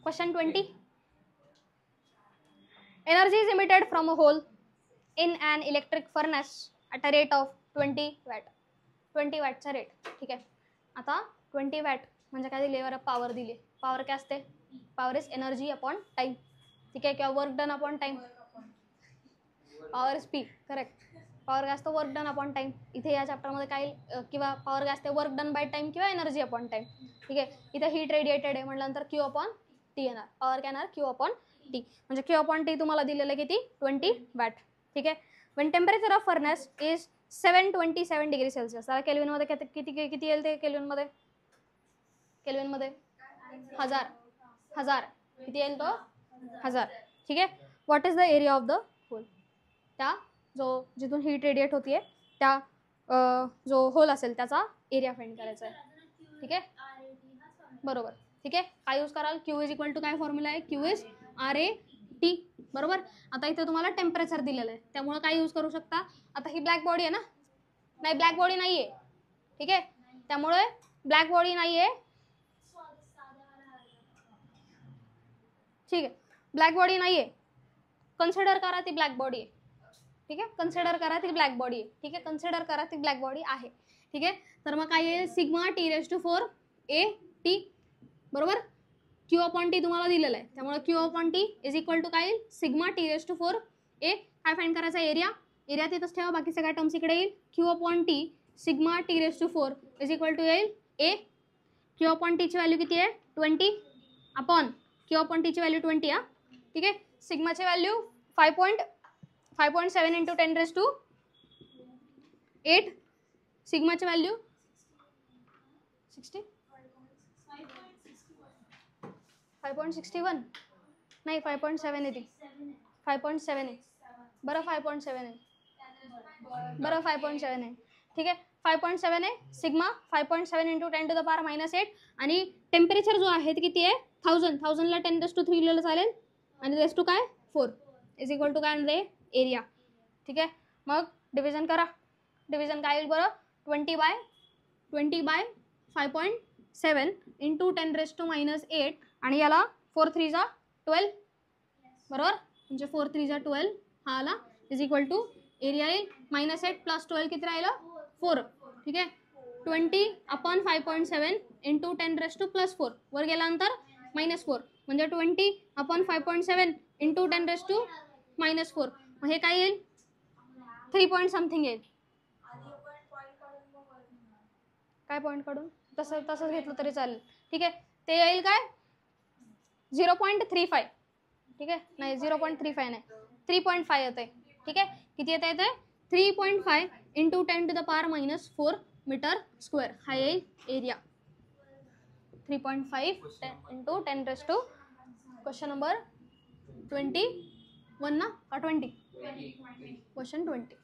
Question 20. Energy is emitted from a hole in an electric furnace at a rate of 20 watt. 20 वॅटचा rate. ठीक आहे. आता 20 watt म्हणजे काय दिले? पॉवर दिली. पॉवर काय असते? Power is energy upon time. ठीक आहे, किंवा work done upon time. Power is P. Correct. Power काय असतं? Work done upon time. इथे या चॅप्टरमध्ये काय किंवा पॉवर काय असते? वर्क डन बाय टाइम किंवा एनर्जी अपॉन टाइम. ठीक आहे. इथे हीट रेडिएटेड आहे म्हटल्यानंतर क्यू अपॉन टी येणार. पॉवर काय येणार? Q upon T. म्हणजे क्यू अपॉन टी तुम्हाला दिलेलं आहे किती? 20 वॅट. ठीक आहे. when temperature of furnace is 727 degree Celsius. तर केल्विन मध्ये किती येईल ते? केल्विन मध्ये 1000 किती येईल तो? 1000. ठीक आहे. What is the area of the hole? त्या जो जिथून हीट रेडिएट होतीये त्या जो होल असेल त्याचा एरिया फाइंड करायचा आहे. ठीक आहे, बरोबर. ठीक आहे, काय यूज कराल? क्यू इज इक्वल टू काय फॉर्म्युला आहे? Q is RAT. बरोबर. आता इथे तुम्हाला टेम्परेचर दिलेलं आहे त्यामुळे काय यूज करू शकता? आता ही ब्लॅक बॉडी आहे ना? नाही, ब्लॅक बॉडी नाहीये. ठीक आहे, त्यामुळे ब्लॅक बॉडी नाहीये. ठीक आहे, ब्लॅक बॉडी नाहीये. कन्सिडर करा ती ब्लॅक बॉडी आहे. ठीक आहे, कन्सिडर करा ती ब्लॅक बॉडी आहे. ठीक आहे, कन्सिडर करा ती ब्लॅक बॉडी आहे. ठीक आहे, तर मग काय येईल? Sigma T⁴ AT. बरोबर. क्यू अपॉन टी तुम्हाला दिलेलं आहे त्यामुळे Q upon T is equal to काय येईल? Sigma T⁴ A. काय फाइंड करायचा? एरिया. एरिया तिथंच ठेवा, बाकी सगळ्या टर्म्स इकडे येईल. Q upon T sigma T⁴ is equal to येईल A. क्यू अपॉन टीची व्हॅल्यू किती आहे? 20 अपॉन क्यू अपॉन टीची व्हॅल्यू 20 आहे. ठीक आहे, सिग्माची व्हॅल्यू 5.7 इंटू 10⁸ सिग्माची व्हॅल्यू 60 5.61 नाही 5.7 आहे ती. 5.7 आहे. बरं 5.7 आहे. बरं 5.7 आहे. ठीक आहे, 5.7 आहे. सिग्मा 5.7 इंटू 10⁻⁸ आणि टेम्परेचर जो आहे ते किती आहे? 1000ला 10⁻³ लिहिलं चालेल आणि रेस टू काय? 4 इज इक्वल टू काय आणले? एरिया. ठीक आहे, मग डिव्हिजन करा. डिव्हिजन काय येईल बरं? 20/5.7 इंटू 10⁻⁸ आणि याला 4 3 जा 12. बरोबर, म्हणजे 4 3 जा 12 हा आला इज इक्वल टू एरिया येईल -8 + 12 किती राहिलं? 4. ठीक आहे, 20/5.7 इंटू 10⁻⁴ वर गेल्यानंतर -4 म्हणजे 20/5.7 इंटू 10⁻⁻⁴. मग हे काय येईल? 3 पॉईंट समथिंग येईल. काय पॉईंट काढून? तसंच घेतलं तरी चालेल. ठीक आहे, ते येईल काय? 0.35. ठीक आहे, नाही 0.35 नाही 3.5 येते. ठीक आहे, किती येते? 3.5 इंटू 10⁻⁻⁴ मीटर स्क्वेअर हा येईल एरिया. 3.5 इंटू 10⁻⁻. क्वेश्चन नंबर 21 ना का 20? क्वेश्चन 20.